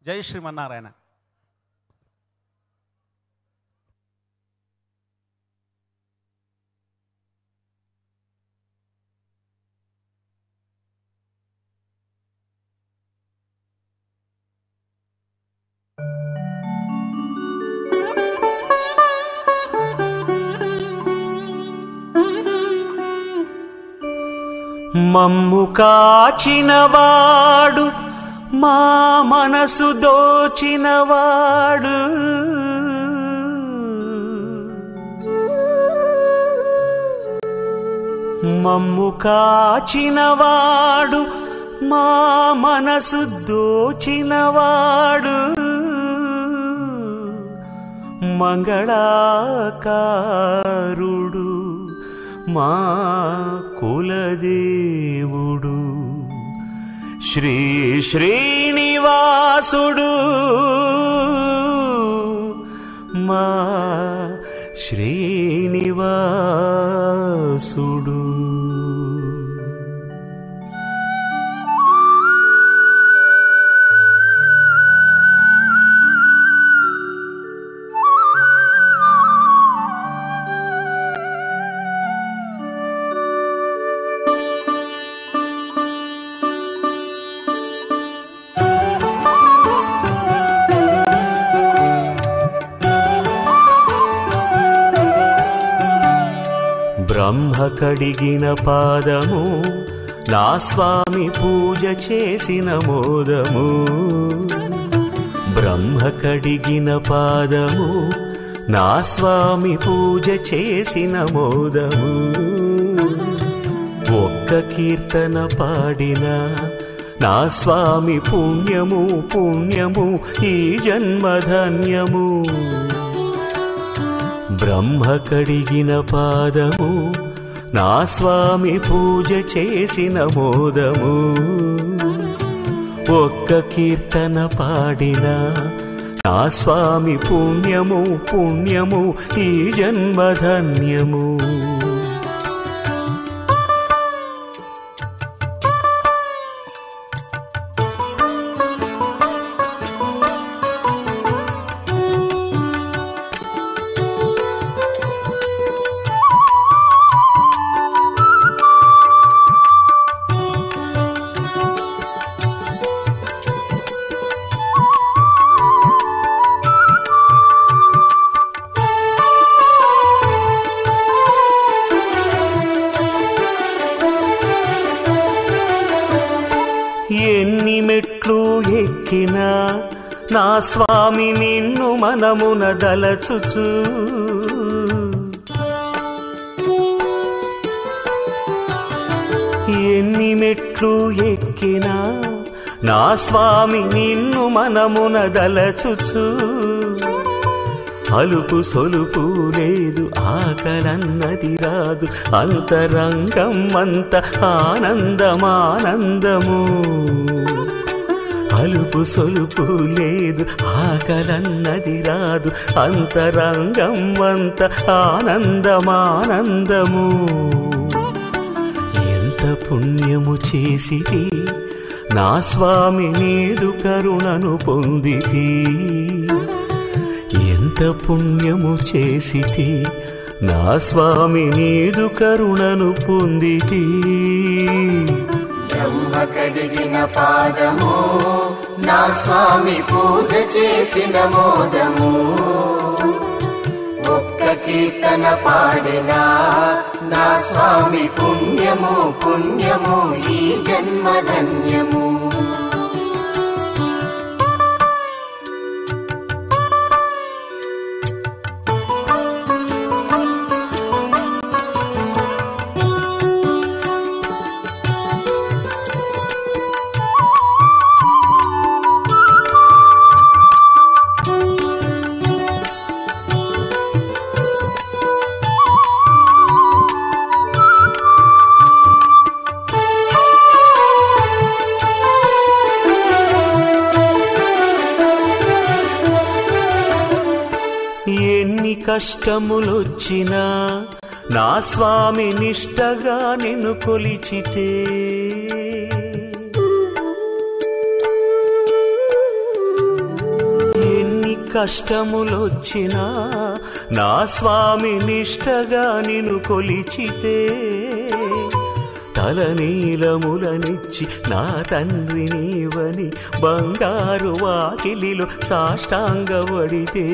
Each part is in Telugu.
జై శ్రీమన్నారాయణ. మమ్ము కాచినవాడు, మా మనసు దోచినవాడు, మమ్ము కాచినవాడు, మా మనసు దోచినవాడు, మంగళాకారుడు, మా కులదేవుడు, శ్రీ శ్రీనివాసుడు, మా శ్రీనివాసుడు. బ్రహ్మ కడిగిన పాదము, నా స్వామి పూజ చేసిన మోదము. బ్రహ్మ కడిగిన పాదము, నా స్వామి పూజ చేసిన మోదము. ఒక్క కీర్తన పాడిన నా స్వామి పుణ్యము పుణ్యము, ఈ జన్మధన్యము. బ్రహ్మ కడిగిన పాదము, నా స్వామి పూజ చేసిన మోదము. ఒక్క కీర్తన పాడిన నా స్వామి పుణ్యము పుణ్యము, ఈ జన్మధన్యము. ఎన్ని మెట్లు ఎక్కినా నా స్వామి నిన్ను మనమున దలచుచు, ఎన్ని మెట్లు ఎక్కినా నా స్వామి నిన్ను మనమున దలచుచు. అలుపు సొలుపు లేదు, ఆకలన్నది రాదు, అంతరంగం అంత ఆనందమానందము. అలుపు సొలుపు లేదు, ఆకలన్నది రాదు, అంతరంగం అంత ఆనందమానందము. ఎంత పుణ్యము చేసితి నా స్వామి నీదు కరుణను పొందితి. ఎంత పుణ్యము చేసితి నా స్వామి నీదు కరుణను పొందితి. బ్రహ్మ కడిగిన పాదము, నా స్వామి పూజ చేసిన మోదము. ఒక్క కీర్తన పాడినా నా స్వామి పుణ్యము పుణ్యము, ఈ జన్మధన్యము. ఎన్ని కష్టములొచ్చినా నా స్వామి నిష్టగా నిన్ను కొలిచితే, కష్టములొచ్చినా నా స్వామి నిష్టగా నిన్ను కొలిచితే తలనీలములనిచ్చి నా తండ్రి నీవని బంగారు వాకిలిలో సాష్టాంగపడితే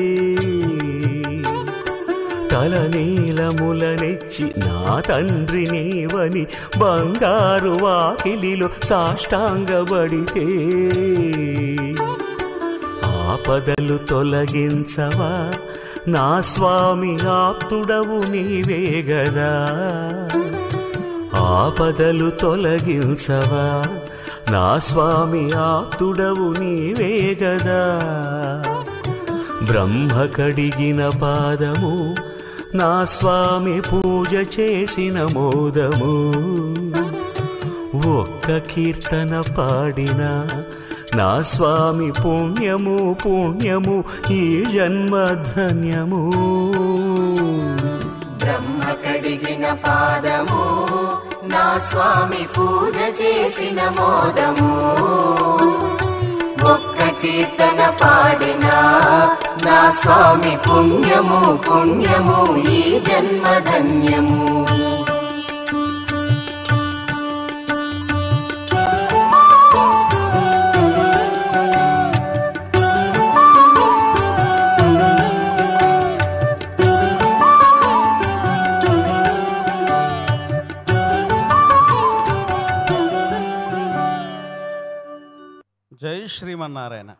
తలనీలములనిచ్చి నా తండ్రి నీవని బంగారు వాకిలిలో సాష్టాంగపడితే ఆపదలు తొలగించవా నా స్వామి ఆప్తుడవు నీవే గదా ఆపదలు తొలగించవా నా స్వామి ఆప్తుడవు నీవే గదా బ్రహ్మ కడిగిన పాదము నా స్వామి పూజ చేసిన మోదము ఒక్క కీర్తన పాడినా నా స్వామి పుణ్యము పుణ్యము ఈ జన్మ ధన్యము బ్రహ్మ కడిగిన పాదము నా స్వామి పూజ చేసిన మోదము ఒక్క కీర్తన పాడినా నా స్వామి పుణ్యము పుణ్యము ఈ జన్మ ధన్యము జై శ్రీమన్నారాయణ.